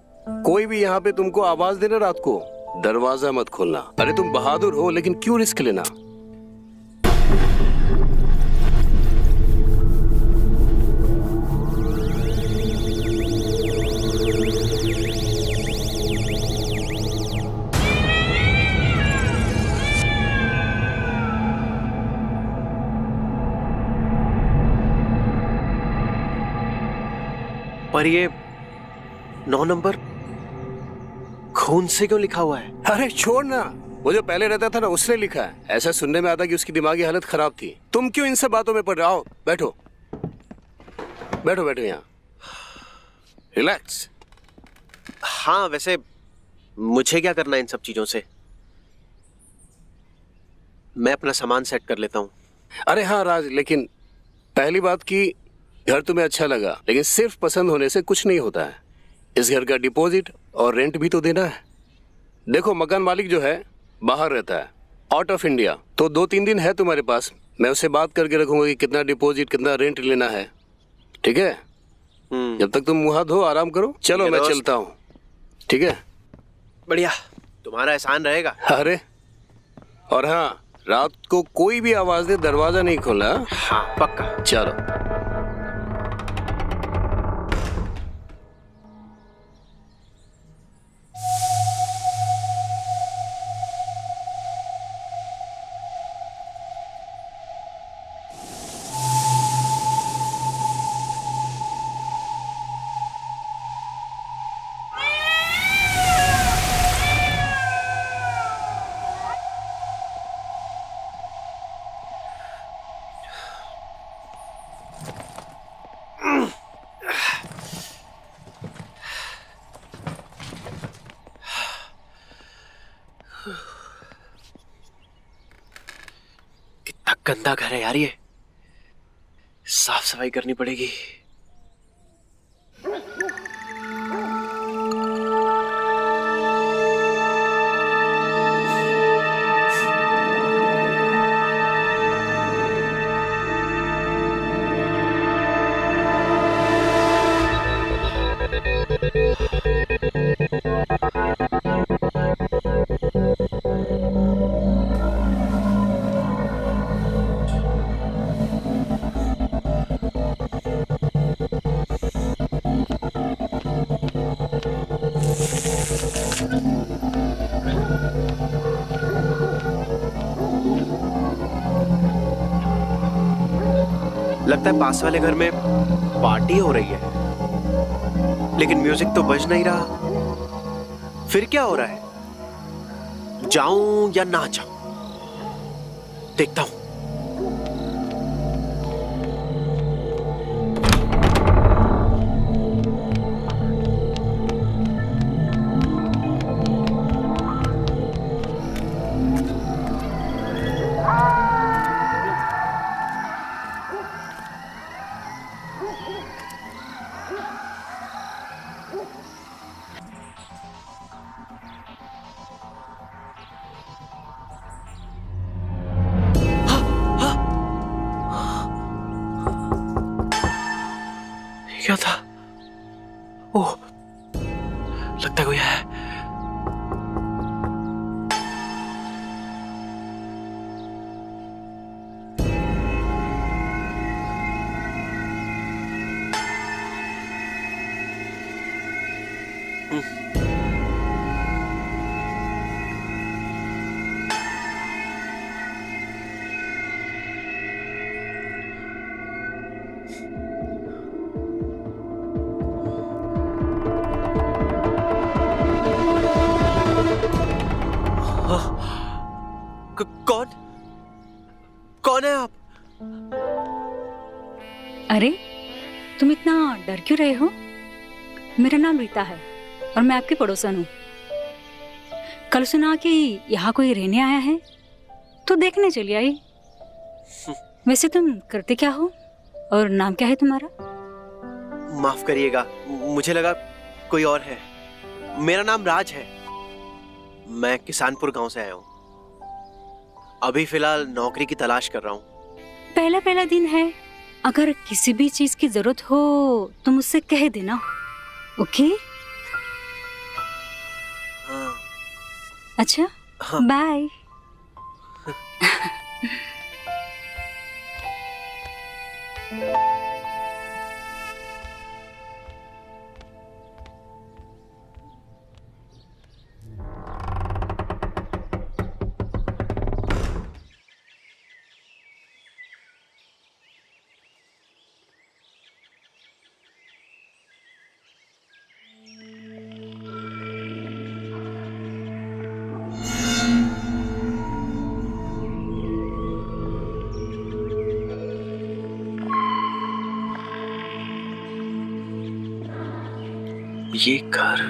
कोई भी यहाँ पे तुमको आवाज देना रात को, दरवाजा मत खोलना। अरे तुम बहादुर हो, लेकिन क्यों रिस्क लेना? पर ये 9 नंबर खून से क्यों लिखा हुआ है? अरे छोड़ ना, वो जो पहले रहता था ना उसने लिखा है। ऐसा सुनने में आता कि उसकी दिमागी हालत खराब थी। तुम क्यों इन सब बातों में पड़ रहे हो? बैठो बैठो बैठो यहाँ, रिलैक्स। हाँ वैसे मुझे क्या करना है इन सब चीजों से? मैं अपना सामान सेट कर लेता हूँ। अरे हाँ राज, लेकिन पहली बात की घर तुम्हें अच्छा लगा, लेकिन सिर्फ पसंद होने से कुछ नहीं होता है। इस घर का डिपॉजिट और रेंट भी तो देना है। देखो मकान मालिक जो है बाहर रहता है, आउट ऑफ इंडिया, तो 2-3 दिन है तुम्हारे पास। मैं उससे बात करके रखूंगा कि कितना डिपॉजिट कितना रेंट लेना है। ठीक है? जब तक तुम मुंह हाथ धो आराम करो। चलो मैं चलता हूँ। ठीक है? बढ़िया, तुम्हारा एहसान रहेगा। अरे और हाँ, रात को कोई भी आवाज दे दरवाजा नहीं खोलना। हाँ पक्का। चलो। गंदा घर है यार ये, साफ सफाई करनी पड़ेगी। लगता है पास वाले घर में पार्टी हो रही है, लेकिन म्यूजिक तो बज नहीं रहा। फिर क्या हो रहा है? जाऊं या ना जाऊं? देखता हूं। क्या था? ओह, लगता है कोई है। कौन है आप? अरे तुम इतना डर क्यों रहे हो? मेरा नाम रीता है और मैं आपकी पड़ोसन हूँ। कल सुना कि यहाँ कोई रहने आया है तो देखने चली आई। वैसे तुम करते क्या हो और नाम क्या है तुम्हारा? माफ करिएगा, मुझे लगा कोई और है। मेरा नाम राज है। मैं किसानपुर गांव से आया हूँ। अभी फिलहाल नौकरी की तलाश कर रहा हूँ। पहला दिन है, अगर किसी भी चीज की जरूरत हो तो मुझसे कह देना, ओके? हाँ। अच्छा, हाँ। बाय। ये घर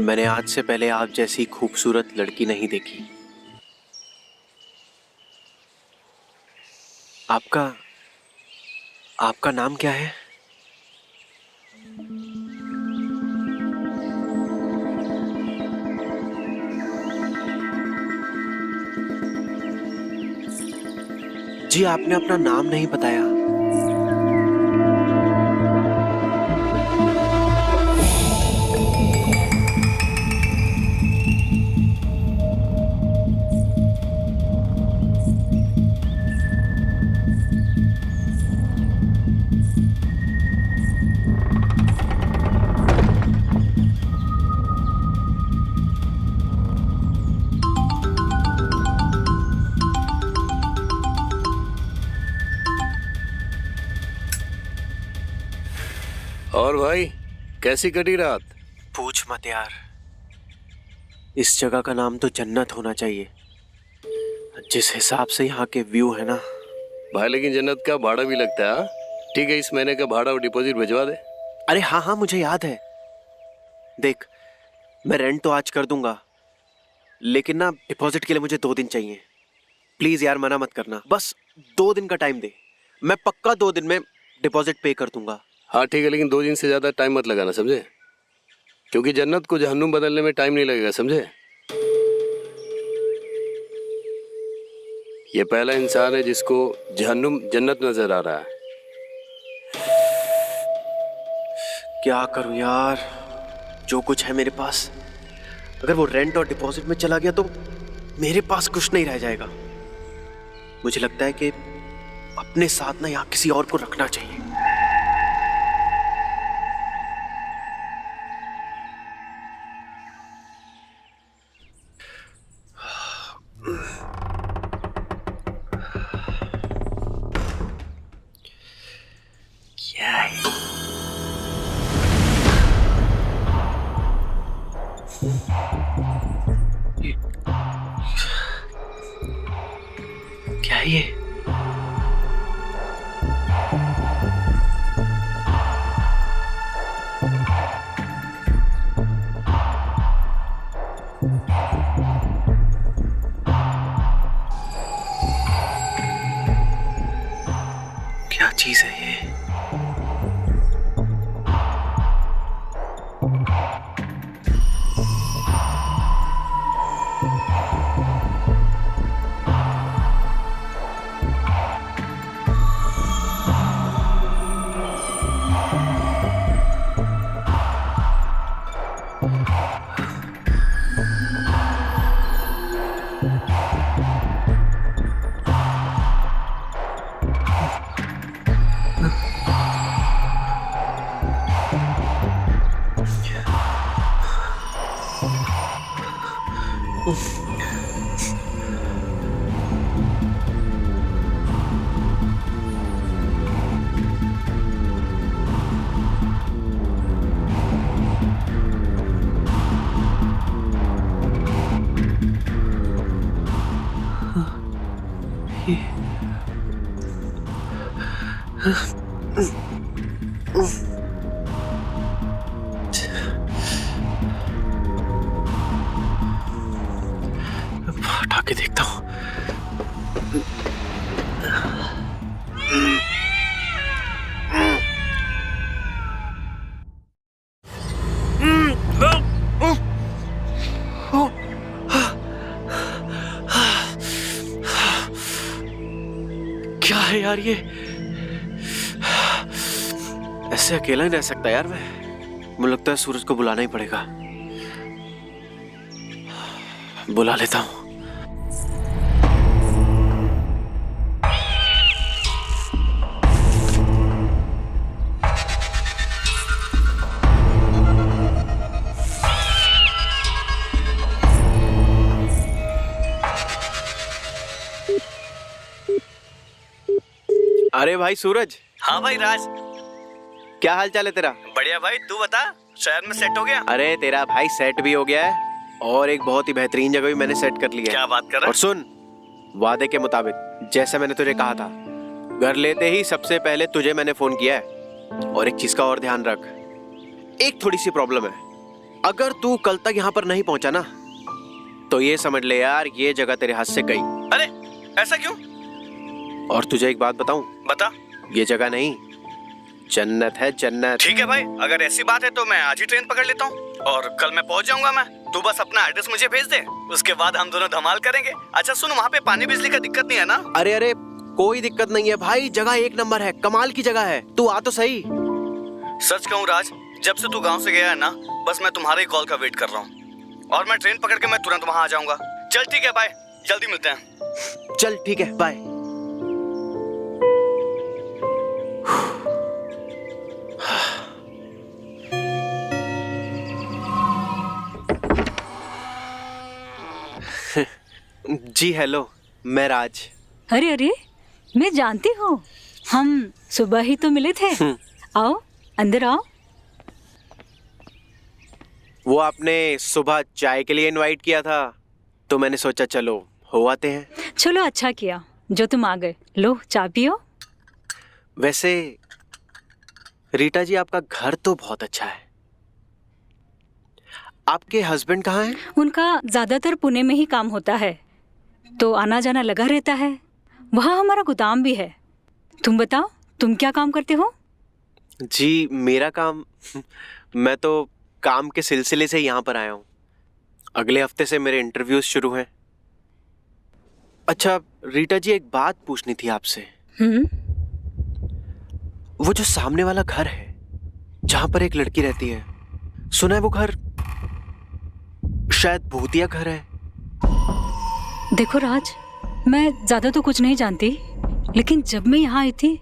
मैंने आज से पहले आप जैसी खूबसूरत लड़की नहीं देखी। आपका नाम क्या है? जी आपने अपना नाम नहीं बताया। और भाई कैसी कटी रात? पूछ मत यार, इस जगह का नाम तो जन्नत होना चाहिए जिस हिसाब से यहाँ के व्यू है ना भाई। लेकिन जन्नत का भाड़ा भी लगता है। ठीक है, इस महीने का भाड़ा और डिपॉजिट भिजवा दे। अरे हाँ हाँ मुझे याद है। देख मैं रेंट तो आज कर दूंगा, लेकिन ना डिपॉजिट के लिए मुझे 2 दिन चाहिए। प्लीज यार मना मत करना, बस 2 दिन का टाइम दे, मैं पक्का 2 दिन में डिपॉजिट पे कर दूंगा। हाँ ठीक है, लेकिन 2 दिन से ज्यादा टाइम मत लगाना, समझे? क्योंकि जन्नत को जहन्नुम बदलने में टाइम नहीं लगेगा, समझे? ये पहला इंसान है जिसको जहन्नुम जन्नत नजर आ रहा है। क्या करूं यार, जो कुछ है मेरे पास, अगर वो रेंट और डिपॉजिट में चला गया तो मेरे पास कुछ नहीं रह जाएगा। मुझे लगता है कि अपने साथ ना यहाँ किसी और को रखना चाहिए। क्या है ये? क्या चीज है ये? हटा के देखता हूं। क्या है यार ये? ऐसे अकेला ही रह सकता यार मैं। मुझे लगता है सूरज को बुलाना ही पड़ेगा। बुला लेता हूं। अरे भाई सूरज। हाँ भाई राज, क्या हाल चाल है तेरा? बढ़िया भाई, तू बता, शहर में सेट हो गया? अरे तेरा भाई सेट भी हो गया है और एक बहुत ही बेहतरीन जगह भी मैंने सेट कर लिया है। क्या बात कर रहा है? और सुन, वादे के मुताबिक जैसे मैंने तुझे कहा था, घर लेते ही सबसे पहले तुझे मैंने फोन किया है। और एक चीज का और ध्यान रख, एक थोड़ी सी प्रॉब्लम है। अगर तू कल तक यहाँ पर नहीं पहुंचा ना तो ये समझ ले यार, ये जगह तेरे हाथ से गई। अरे ऐसा क्यों? और तुझे एक बात बताऊं? बता। ये जगह नहीं, जन्नत है, जन्नत। ठीक है भाई, अगर ऐसी बात है तो मैं आज ही ट्रेन पकड़ लेता हूँ और कल मैं पहुंच जाऊंगा। मैं तू बस अपना एड्रेस मुझे भेज दे, उसके बाद हम दोनों धमाल करेंगे। अच्छा सुन, वहाँ पे पानी बिजली का दिक्कत नहीं है ना? अरे अरे कोई दिक्कत नहीं है भाई, जगह एक नंबर है, कमाल की जगह है, तू आ तो सही। सच कहूँ राज, जब से तू गाँव से गया है ना, बस मैं तुम्हारे ही कॉल का वेट कर रहा हूँ और मैं ट्रेन पकड़ के मैं तुरंत वहाँ आ जाऊंगा। चल ठीक है, बाय, जल्दी मिलते हैं। चल ठीक है, बाय। जी हेलो, मैं राज। अरे अरे, मैं जानती हूँ, हम सुबह ही तो मिले थे। आओ अंदर आओ। वो आपने सुबह चाय के लिए इनवाइट किया था तो मैंने सोचा चलो हो आते हैं। चलो अच्छा किया जो तुम आ गए। लो चाय पियो। वैसे रीटा जी, आपका घर तो बहुत अच्छा है। आपके हस्बैंड कहाँ हैं? उनका ज्यादातर पुणे में ही काम होता है, तो आना जाना लगा रहता है। वहाँ हमारा गोदाम भी है। तुम बताओ, तुम क्या काम करते हो? जी मेरा काम, मैं तो काम के सिलसिले से यहाँ पर आया हूँ। अगले हफ्ते से मेरे इंटरव्यूज शुरू हैं। अच्छा रीटा जी, एक बात पूछनी थी आपसे। वो जो सामने वाला घर है जहां पर एक लड़की रहती है, सुना है वो घर शायद भूतिया घर है। देखो राज, मैं ज्यादा तो कुछ नहीं जानती, लेकिन जब मैं यहाँ आई थी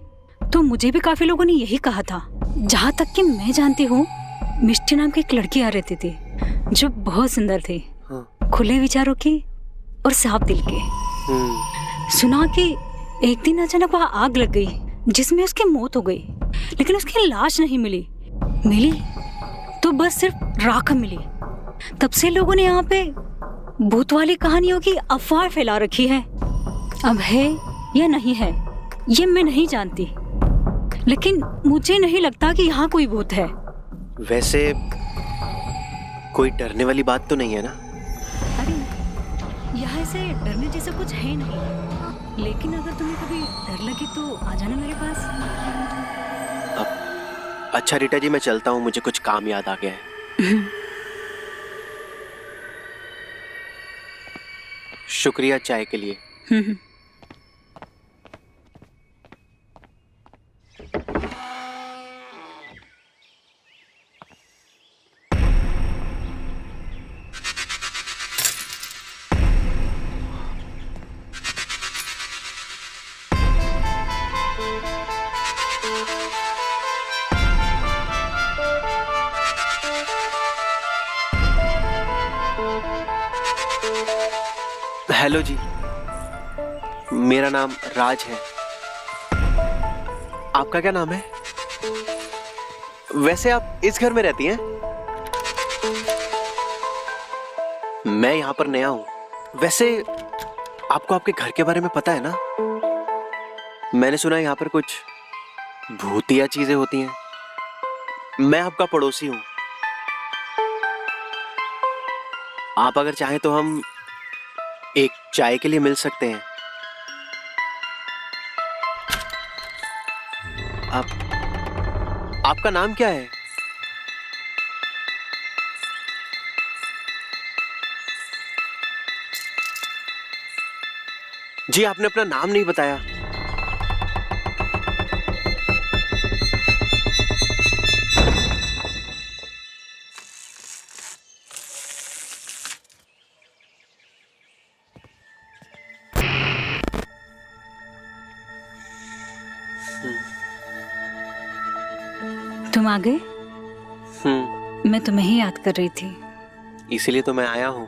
तो मुझे भी काफी लोगों ने यही कहा था। जहाँ तक कि मैं जानती हूँ, मिष्टी नाम की एक लड़की आ रहती थी जो बहुत सुंदर थी। खुले विचारों की और साफ दिल की। सुना कि एक दिन अचानक वहाँ आग लग गई जिसमें उसकी मौत हो गई, लेकिन उसकी लाश नहीं मिली तो बस सिर्फ राख मिली। तब से लोगों ने यहाँ पे भूत वाली कहानियों की अफवाह फैला रखी है। अब है या नहीं है ये मैं नहीं जानती, लेकिन मुझे नहीं लगता कि यहाँ कोई भूत है। वैसे कोई डरने वाली बात तो नहीं है ना? अरे यहाँ से डरने जैसा कुछ है नहीं, लेकिन अगर तुम्हें कभी डर लगे तो आ जाना मेरे पास। अच्छा रीटा जी, मैं चलता हूँ, मुझे कुछ काम याद आ गया है। शुक्रिया चाय के लिए। हेलो जी, मेरा नाम राज है। आपका क्या नाम है? वैसे आप इस घर में रहती हैं? मैं यहाँ पर नया हूँ। वैसे आपको आपके घर के बारे में पता है ना? मैंने सुना है यहाँ पर कुछ भूतिया चीजें होती हैं। मैं आपका पड़ोसी हूँ। आप अगर चाहें तो हम एक चाय के लिए मिल सकते हैं। आपका नाम क्या है? जी आपने अपना नाम नहीं बताया। तुम आ गए? मैं तुम्हें ही याद कर रही थी। इसीलिए तो मैं आया हूं।